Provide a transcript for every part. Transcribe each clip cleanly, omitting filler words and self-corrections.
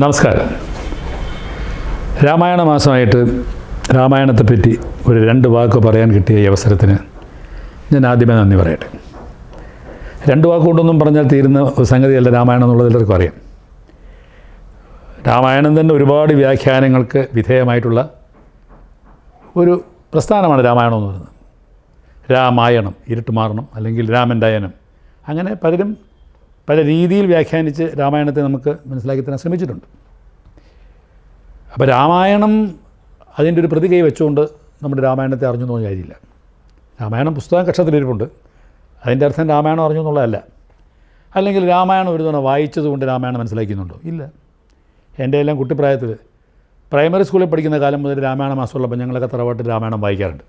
നമസ്കാരം. രാമായണ മാസമായിട്ട് രാമായണത്തെപ്പറ്റി ഒരു 2 വാക്ക് പറയാൻ കിട്ടിയ ഈ അവസരത്തിന് ഞാൻ ആദ്യമേ നന്ദി പറയട്ടെ. 2 വാക്കുകൊണ്ടൊന്നും പറഞ്ഞാൽ തീരുന്ന ഒരു സംഗതിയല്ല രാമായണം എന്നുള്ളത് എല്ലാവർക്കും അറിയാം. രാമായണം തന്നെ ഒരുപാട് വ്യാഖ്യാനങ്ങൾക്ക് വിധേയമായിട്ടുള്ള ഒരു പ്രസ്ഥാനമാണ് രാമായണം എന്ന് പറയുന്നത്. രാമായണം ഇരുട്ട് മാറണം, അല്ലെങ്കിൽ രാമൻ്റയനം, അങ്ങനെ പലരും പല രീതിയിൽ വ്യാഖ്യാനിച്ച് രാമായണത്തെ നമുക്ക് മനസ്സിലാക്കി തരാൻ ശ്രമിച്ചിട്ടുണ്ട്. അപ്പോൾ രാമായണം അതിൻ്റെ ഒരു പ്രതി കൈ വെച്ചുകൊണ്ട് നമ്മുടെ രാമായണത്തെ അറിഞ്ഞു എന്ന് കാര്യമില്ല. രാമായണം പുസ്തകം കക്ഷത്തിലിരിപ്പുണ്ട്, അതിൻ്റെ അർത്ഥം രാമായണം അറിഞ്ഞു എന്നുള്ളതല്ല. അല്ലെങ്കിൽ രാമായണം ഒരു തവണ വായിച്ചതുകൊണ്ട് രാമായണം മനസ്സിലാക്കുന്നുണ്ടോ? ഇല്ല. എൻ്റെ എല്ലാം കുട്ടിപ്രായത്തിൽ പ്രൈമറി സ്കൂളിൽ പഠിക്കുന്ന കാലം മുതൽ രാമായണ മാസമുള്ളപ്പോൾ ഞങ്ങളൊക്കെ തറവാട്ടിൽ രാമായണം വായിക്കാറുണ്ട്.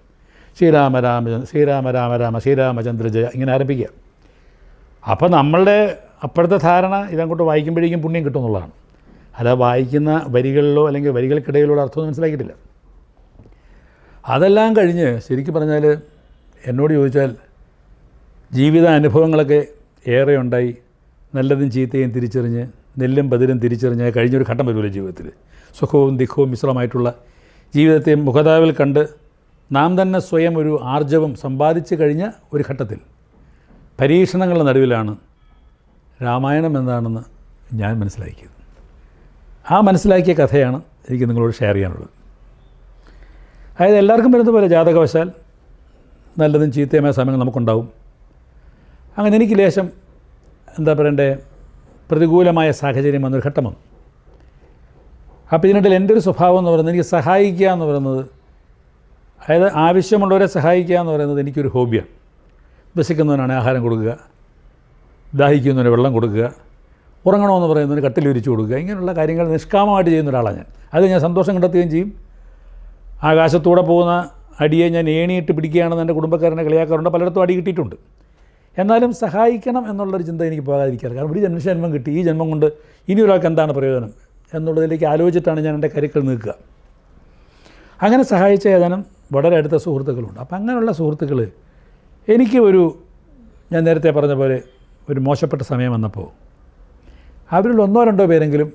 ശ്രീരാമ രാമ രാമ ശ്രീരാമചന്ദ്ര ജയ, ഇങ്ങനെ ആരംഭിക്കുക. അപ്പോൾ നമ്മളുടെ അപ്പോഴത്തെ ധാരണ ഇതങ്ങോട്ട് വായിക്കുമ്പോഴേക്കും പുണ്യം കിട്ടും എന്നുള്ളതാണ്. അല്ല വായിക്കുന്ന വരികളിലോ അല്ലെങ്കിൽ വരികൾക്കിടയിലുള്ള അർത്ഥമൊന്നും മനസ്സിലാക്കിയിട്ടില്ല. അതെല്ലാം കഴിഞ്ഞ് ശരിക്കും പറഞ്ഞാൽ എന്നോട് ചോദിച്ചാൽ ജീവിത അനുഭവങ്ങളൊക്കെ ഏറെ ഉണ്ടായി, നല്ലതും ചീത്തയും തിരിച്ചറിഞ്ഞ് നെല്ലും പതിരും തിരിച്ചറിഞ്ഞ് കഴിഞ്ഞൊരു ഘട്ടം വരുമല്ലോ ജീവിതത്തിൽ. സുഖവും ദുഃഖവും മിശ്രമായിട്ടുള്ള ജീവിതത്തെ മുഖതാവിൽ കണ്ട് നാം തന്നെ സ്വയം ഒരു ആർജവം സമ്പാദിച്ച് കഴിഞ്ഞ ഒരു ഘട്ടത്തിൽ പരീക്ഷണങ്ങളുടെ നടുവിലാണ് രാമായണം എന്താണെന്ന് ഞാൻ മനസ്സിലാക്കിയത്. ആ മനസ്സിലാക്കിയ കഥയാണ് എനിക്ക് നിങ്ങളോട് ഷെയർ ചെയ്യാനുള്ളത്. അതായത് എല്ലാവർക്കും വരുന്നത് പോലെ ജാതകവശാൽ നല്ലതും ചീത്തയുമായ സമയങ്ങൾ നമുക്കുണ്ടാവും. അങ്ങനെ എനിക്ക് ലേശം എന്താ പറയണ്ടേ, പ്രതികൂലമായ സാഹചര്യം വന്നൊരു ഘട്ടം വന്നു. അപ്പോൾ ഇതിനിടയിൽ എൻ്റെ ഒരു സ്വഭാവം എന്ന് പറയുന്നത്, എനിക്ക് സഹായിക്കുക എന്ന് പറയുന്നത്, അതായത് ആവശ്യമുള്ളവരെ സഹായിക്കുക എന്ന് പറയുന്നത് എനിക്കൊരു ഹോബിയാണ്. വിശക്കുന്നവനാണ് ആഹാരം കൊടുക്കുക, ദാഹിക്കുന്നവന് വെള്ളം കൊടുക്കുക, ഉറങ്ങണമെന്ന് പറയുന്നതിന് കട്ടിൽ വിരിച്ചു കൊടുക്കുക, ഇങ്ങനെയുള്ള കാര്യങ്ങൾ നിഷ്കാമമായിട്ട് ചെയ്യുന്ന ഒരാളാണ് ഞാൻ. അത് ഞാൻ സന്തോഷം കണ്ടെത്തുകയും ചെയ്യും. ആകാശത്തൂടെ പോകുന്ന അടിയെ ഞാൻ ഏണിയിട്ട് പിടിക്കുകയാണെന്ന് എൻ്റെ കുടുംബക്കാരനെ കളിയാക്കാറുണ്ട്. പലയിടത്തും അടി കിട്ടിയിട്ടുണ്ട്. എന്നാലും സഹായിക്കണം എന്നുള്ളൊരു ചിന്ത എനിക്ക് പോകാതിരിക്കാറ്. കാരണം ഒരു ജന്മം കിട്ടി, ഈ ജന്മം കൊണ്ട് ഇനി ഒരാൾക്ക് എന്താണ് പ്രയോജനം എന്നുള്ളതിലേക്ക് ആലോചിച്ചിട്ടാണ് ഞാൻ എൻ്റെ കരുക്കൾ നീക്കുക. അങ്ങനെ സഹായിച്ച ഏതാനും വളരെ അടുത്ത സുഹൃത്തുക്കളുണ്ട്. അപ്പം അങ്ങനെയുള്ള സുഹൃത്തുക്കൾ എനിക്ക് ഞാൻ നേരത്തെ പറഞ്ഞ പോലെ ഒരു മോശപ്പെട്ട സമയം വന്നപ്പോൾ അവരിൽ 1-2 പേരെങ്കിലും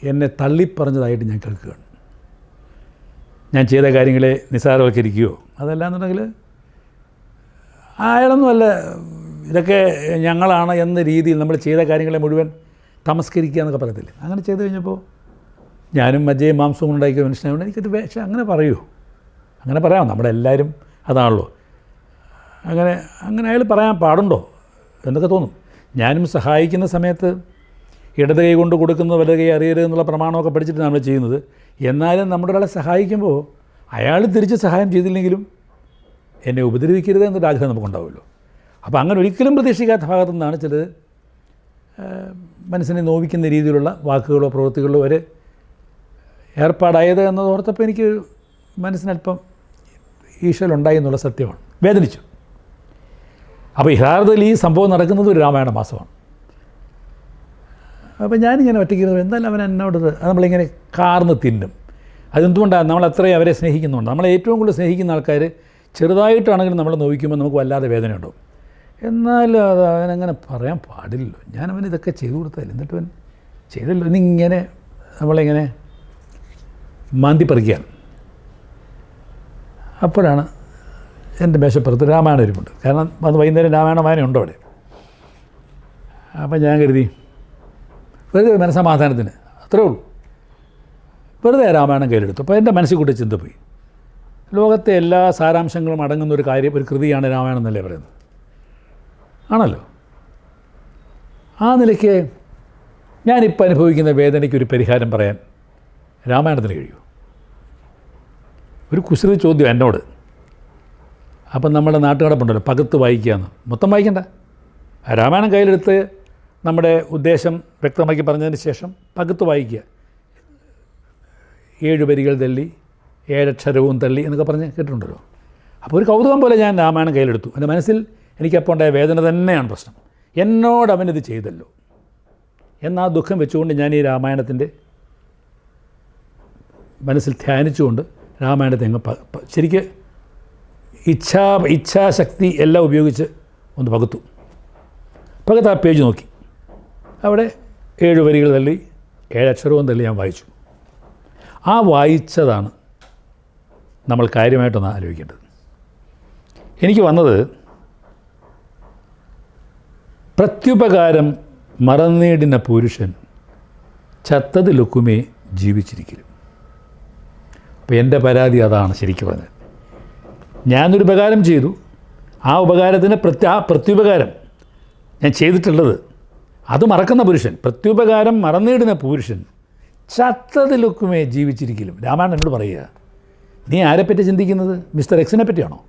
എന്നെ തള്ളിപ്പറഞ്ഞതായിട്ട് ഞാൻ കേൾക്കുകയാണ്. ഞാൻ ചെയ്ത കാര്യങ്ങളെ നിസ്സാരവൽക്കരിക്കുകയോ അതല്ലാന്നുണ്ടെങ്കിൽ അയാളൊന്നുമല്ല, ഇതൊക്കെ ഞങ്ങളാണ് എന്ന രീതിയിൽ നമ്മൾ ചെയ്ത കാര്യങ്ങളെ മുഴുവൻ തമസ്കരിക്കുക എന്നൊക്കെ പറയത്തില്ലേ, അങ്ങനെ ചെയ്ത് കഴിഞ്ഞപ്പോൾ ഞാനും മജ്ജയും മാംസവും ഉണ്ടാക്കിയ മനുഷ്യനായതുകൊണ്ട് എനിക്കത് പക്ഷേ അങ്ങനെ പറയുമോ? അങ്ങനെ പറയാം, നമ്മളെല്ലാവരും അതാണല്ലോ. അങ്ങനെ അയാൾ പറയാൻ പാടുണ്ടോ എന്നൊക്കെ തോന്നും. ഞാനും സഹായിക്കുന്ന സമയത്ത് ഇടത് കൈ കൊണ്ട് കൊടുക്കുന്നത് വലത് കൈ അറിയരുത് എന്നുള്ള പ്രമാണമൊക്കെ പഠിച്ചിട്ട് നമ്മൾ ചെയ്യുന്നത്. എന്നാലും നമ്മുടെ ഒരാളെ സഹായിക്കുമ്പോൾ അയാൾ തിരിച്ച് സഹായം ചെയ്തില്ലെങ്കിലും എന്നെ ഉപദ്രവിക്കരുത് എന്നൊരു ആഗ്രഹം നമുക്കുണ്ടാവുമല്ലോ. അപ്പോൾ അങ്ങനെ ഒരിക്കലും പ്രതീക്ഷിക്കാത്ത ഭാഗത്തു നിന്നാണ് ചിലത് മനസ്സിനെ നോവിക്കുന്ന രീതിയിലുള്ള വാക്കുകളോ പ്രവൃത്തികളോ വരെ ഏർപ്പാടായത് എന്നത് ഓർത്തപ്പോൾ എനിക്ക് മനസ്സിനല്പം ഈശ്വലുണ്ടായി എന്നുള്ള സത്യമാണ്. വേദനിച്ചു. അപ്പോൾ യഥാർത്ഥത്തിൽ ഈ സംഭവം നടക്കുന്നത് ഒരു രാമായണ മാസമാണ്. അപ്പോൾ ഞാനിങ്ങനെ ഒറ്റയ്ക്കുന്നത് എന്തായാലും അവൻ എന്നോട് അത് നമ്മളിങ്ങനെ കാർന്ന് തിന്നും. അതെന്തുകൊണ്ടാണ്? നമ്മൾ അത്രയും അവരെ സ്നേഹിക്കുന്നുണ്ട്. നമ്മളെ ഏറ്റവും കൂടുതൽ സ്നേഹിക്കുന്ന ആൾക്കാർ ചെറുതായിട്ടാണെങ്കിലും നമ്മൾ നോവിക്കുമ്പോൾ നമുക്ക് വല്ലാതെ വേദന ഉണ്ടാവും. എന്നാലും അത് അവനങ്ങനെ പറയാൻ പാടില്ലല്ലോ. ഞാൻ ഇതൊക്കെ ചെയ്തു കൊടുത്താലും എന്നിട്ട് അവൻ ചെയ്തല്ലോ എന്നിങ്ങനെ നമ്മളിങ്ങനെ മാന്തിപ്പറിക്കുകയാണ്. അപ്പോഴാണ് എൻ്റെ മേശപ്പുറത്ത് രാമായണം ഇരിപ്പുണ്ട്. കാരണം അത് വൈകുന്നേരം രാമായണ വായനയുണ്ടോ അവിടെ. അപ്പം ഞാൻ കരുതി വെറുതെ മനസ്സമാധാനത്തിന് അത്രേ ഉള്ളൂ, വെറുതെ രാമായണം കയ്യിലെടുത്തു. അപ്പോൾ എൻ്റെ മനസ്സിൽ കൂട്ടി ചിന്ത പോയി. ലോകത്തെ എല്ലാ സാരാംശങ്ങളും അടങ്ങുന്ന ഒരു കൃതിയാണ് രാമായണം എന്നല്ലേ പറയുന്നത്. ആണല്ലോ. ആ നിലയ്ക്ക് ഞാനിപ്പോൾ അനുഭവിക്കുന്ന വേദനയ്ക്കൊരു പരിഹാരം പറയാൻ രാമായണത്തിന് കഴിയൂ. ഒരു കുസൃതി ചോദ്യം എന്നോട്. അപ്പം നമ്മുടെ നാട്ടുകടപ്പുണ്ടല്ലോ, പകത്ത് വായിക്കുകയെന്ന്. മൊത്തം വായിക്കണ്ട, രാമായണം കയ്യിലെടുത്ത് നമ്മുടെ ഉദ്ദേശം വ്യക്തമാക്കി പറഞ്ഞതിന് ശേഷം പകത്ത് വായിക്കുക. 7 വരികൾ തള്ളി 7 അക്ഷരവും തള്ളി എന്നൊക്കെ പറഞ്ഞ് കേട്ടിട്ടുണ്ടല്ലോ. അപ്പോൾ ഒരു കൗതുകം പോലെ ഞാൻ രാമായണം കയ്യിലെടുത്തു. എൻ്റെ മനസ്സിൽ എനിക്കപ്പോൾ ഉണ്ടായ വേദന തന്നെയാണ് പ്രശ്നം. എന്നോട് അവനിത് ചെയ്തല്ലോ എന്നാ ദുഃഖം വെച്ചുകൊണ്ട് ഞാൻ ഈ രാമായണത്തിൻ്റെ മനസ്സിൽ ധ്യാനിച്ചുകൊണ്ട് രാമായണത്തെ അങ്ങ് ശരിക്ക് ഇച്ഛാശക്തി എല്ലാം ഉപയോഗിച്ച് ഒന്ന് പകത്ത് ആ പേജ് നോക്കി. അവിടെ 7 വരികൾ തള്ളി 7 അക്ഷരവും തള്ളി ഞാൻ വായിച്ചു. ആ വായിച്ചതാണ് നമ്മൾ കാര്യമായിട്ടൊന്ന് ആലോചിക്കേണ്ടത്. എനിക്ക് വന്നത് പ്രത്യുപകാരം മറന്നേടിന പുരുഷൻ ചത്തതിലൊക്കുമേ ജീവിച്ചിരിക്കലും. അപ്പോൾ എൻ്റെ പരാതി അതാണ് ശരിക്കും പറഞ്ഞത്. ഞാനൊരു ഉപകാരം ചെയ്തു, ആ ഉപകാരത്തിന് പ്രത്യുപകാരം ഞാൻ ചെയ്തിട്ടുള്ളത് അത് മറക്കുന്ന പുരുഷൻ, പ്രത്യുപകാരം മറന്നിടുന്ന പുരുഷൻ ചത്തതിലൊക്കുമേ ജീവിച്ചിരിക്കലും. രാമായണൻ എന്നോട് പറയുക, നീ ആരെപ്പറ്റി ചിന്തിക്കുന്നത്? മിസ്റ്റർ എക്സിനെ പറ്റിയാണോ?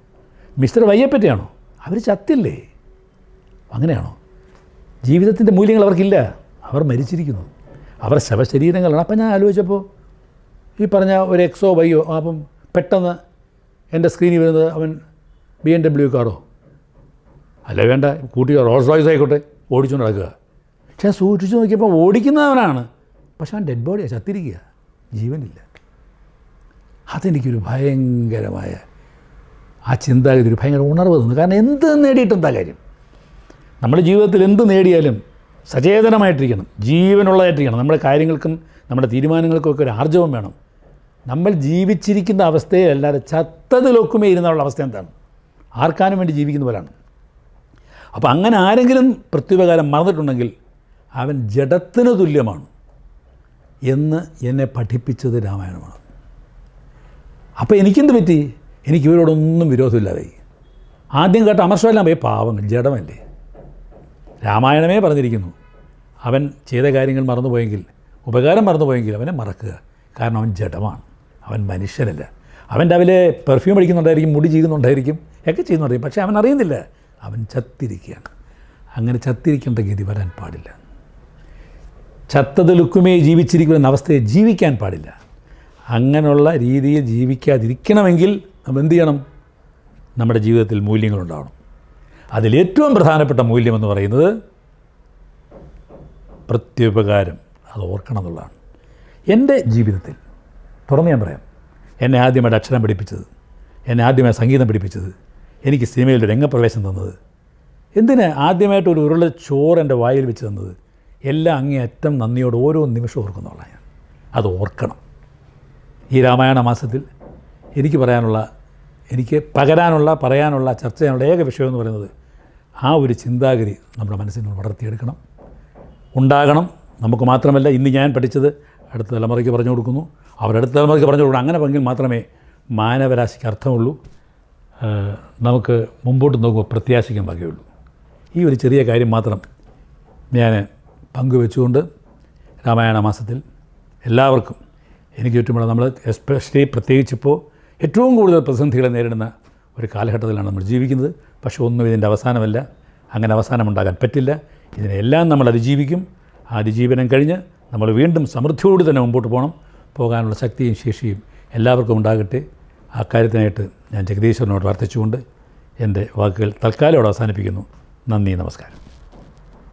മിസ്റ്റർ വൈയെ പറ്റിയാണോ? അവർ ചത്തില്ലേ? അങ്ങനെയാണോ? ജീവിതത്തിൻ്റെ മൂല്യങ്ങൾ അവർക്കില്ല, അവർ മരിച്ചിരിക്കുന്നു, അവർ ശവശരീരങ്ങളാണ്. അപ്പം ഞാൻ ആലോചിച്ചപ്പോൾ ഈ പറഞ്ഞ ഒരു എക്സോ വൈയോ, അപ്പം പെട്ടെന്ന് എൻ്റെ സ്ക്രീനിൽ വരുന്നത് അവൻ BMW കാറോ അല്ല, വേണ്ട കൂട്ടി റോൾസ് റോയ്സ് ആയിക്കോട്ടെ ഓടിച്ചുകൊണ്ട് നടക്കുക. പക്ഷേ സൂക്ഷിച്ച് നോക്കിയപ്പോൾ ഓടിക്കുന്നവനാണ്, പക്ഷെ അവൻ ഡെഡ് ബോഡിയാണ്, ചത്തിരിക്കുക, ജീവനില്ല. അതെനിക്കൊരു ഭയങ്കരമായ ആ ചിന്താഗതി, ഒരു ഭയങ്കര ഉണർവ് തന്നു. കാരണം എന്ത് നേടിയിട്ടെന്താ കാര്യം? നമ്മുടെ ജീവിതത്തിൽ എന്ത് നേടിയാലും സചേതനമായിട്ടിരിക്കണം, ജീവനുള്ളതായിട്ടിരിക്കണം. നമ്മുടെ കാര്യങ്ങൾക്കും നമ്മുടെ തീരുമാനങ്ങൾക്കൊക്കെ ഒരു ആർജവം വേണം. നമ്മൾ ജീവിച്ചിരിക്കുന്ന അവസ്ഥയല്ലാതെ ചത്തതിലൊക്കുമേ ഇരുന്നുള്ള അവസ്ഥ എന്താണ്? ആർക്കാനും വേണ്ടി ജീവിക്കുന്ന പോലാണ്. അപ്പോൾ അങ്ങനെ ആരെങ്കിലും പ്രത്യുപകാരം മറന്നിട്ടുണ്ടെങ്കിൽ അവൻ ജഡത്തിന് തുല്യമാണ് എന്ന് എന്നെ പഠിപ്പിച്ചത് രാമായണമാണ്. അപ്പോൾ എനിക്കെന്ത് പറ്റി? എനിക്ക് ഇവരോടൊന്നും വിരോധമില്ലാതായി. ആദ്യം കേട്ട അമർഷമെല്ലാം പോയി, പാവങ്ങൾ ജഡമല്ലേ. രാമായണമേ പറഞ്ഞിരിക്കുന്നു, അവൻ ചെയ്ത കാര്യങ്ങൾ മറന്നുപോയെങ്കിൽ, ഉപകാരം മറന്നുപോയെങ്കിൽ അവനെ മറക്കുക. കാരണം അവൻ ജഡമാണ്, അവൻ മനുഷ്യനല്ല. അവൻ രാവിലെ പെർഫ്യൂം അടിക്കുന്നുണ്ടായിരിക്കും, മുടി ചെയ്യുന്നുണ്ടായിരിക്കും, ഒക്കെ ചെയ്യുന്നുണ്ടായിരിക്കും, പക്ഷേ അവൻ അറിയുന്നില്ല, അവൻ ചത്തിരിക്കുകയാണ്. അങ്ങനെ ചത്തിരിക്കേണ്ട ഗതി വരാൻ പാടില്ല. ചത്തതിലൊക്കുമേ ജീവിച്ചിരിക്കുന്ന അവസ്ഥയെ ജീവിക്കാൻ പാടില്ല. അങ്ങനെയുള്ള രീതിയിൽ ജീവിക്കാതിരിക്കണമെങ്കിൽ നമ്മൾ എന്ത് ചെയ്യണം? നമ്മുടെ ജീവിതത്തിൽ മൂല്യങ്ങളുണ്ടാവണം. അതിലേറ്റവും പ്രധാനപ്പെട്ട മൂല്യമെന്ന് പറയുന്നത് പ്രത്യുപകാരം, അത് ഓർക്കണം എന്നുള്ളതാണ്. എൻ്റെ ജീവിതത്തിൽ തുറന്ന് ഞാൻ പറയാം, എന്നെ ആദ്യമായിട്ട് അക്ഷരം പഠിപ്പിച്ചത്, എന്നെ ആദ്യമായി സംഗീതം പഠിപ്പിച്ചത്, എനിക്ക് സിനിമയിൽ രംഗപ്രവേശം തന്നത്, എന്തിന് ആദ്യമായിട്ട് ഒരു ഉരുള ചോറ് എൻ്റെ വായിൽ വെച്ച് തന്നത്, എല്ലാം അങ്ങേയറ്റം നന്ദിയോട് ഓരോ നിമിഷം ഓർക്കുന്നുള്ള ഞാൻ. അത് ഓർക്കണം. ഈ രാമായണ മാസത്തിൽ എനിക്ക് പകരാനുള്ള, പറയാനുള്ള, ചർച്ച ചെയ്യാനുള്ള ഏക വിഷയം എന്ന് പറയുന്നത് ആ ഒരു ചിന്താഗതി നമ്മുടെ മനസ്സിൽ നിന്ന് വളർത്തിയെടുക്കണം, ഉണ്ടാകണം. നമുക്ക് മാത്രമല്ല, ഇന്ന് ഞാൻ പഠിച്ചത് അടുത്ത തലമുറയ്ക്ക് പറഞ്ഞു കൊടുക്കുന്നു, അവരടുത്ത തലമുറയ്ക്ക് പറഞ്ഞു കൊടുക്കണം. അങ്ങനെ പങ്കിൽ മാത്രമേ മാനവരാശിക്ക് അർത്ഥമുള്ളൂ. നമുക്ക് മുമ്പോട്ട് നോക്കുമ്പോൾ പ്രത്യാശിക്കാൻ വകയുള്ളൂ. ഈ ഒരു ചെറിയ കാര്യം മാത്രം ഞാൻ പങ്കുവെച്ചുകൊണ്ട് രാമായണ മാസത്തിൽ എല്ലാവർക്കും, എനിക്ക് ചുറ്റുമുള്ള നമ്മൾ എസ്പെഷ്യലി പ്രത്യേകിച്ചിപ്പോൾ ഏറ്റവും കൂടുതൽ പ്രതിസന്ധികളെ നേരിടുന്ന ഒരു കാലഘട്ടത്തിലാണ് നമ്മൾ ജീവിക്കുന്നത്. പക്ഷേ ഒന്നും ഇതിൻ്റെ അവസാനമല്ല, അങ്ങനെ അവസാനമുണ്ടാകാൻ പറ്റില്ല. ഇതിനെല്ലാം നമ്മൾ അതിജീവിക്കും. ആ അതിജീവനം കഴിഞ്ഞ് നമ്മൾ വീണ്ടും സമൃദ്ധിയോട് തന്നെ മുമ്പോട്ട് പോകാനുള്ള ശക്തിയും ശേഷിയും എല്ലാവർക്കും ഉണ്ടാകട്ടെ. ആ കാര്യത്തിനായിട്ട് ഞാൻ ജഗദീശ്വരനോട് പ്രാർത്ഥിച്ചുകൊണ്ട് എൻ്റെ വാക്കുകൾ തൽക്കാലം അവിടെ അവസാനിപ്പിക്കുന്നു. നന്ദി, നമസ്കാരം.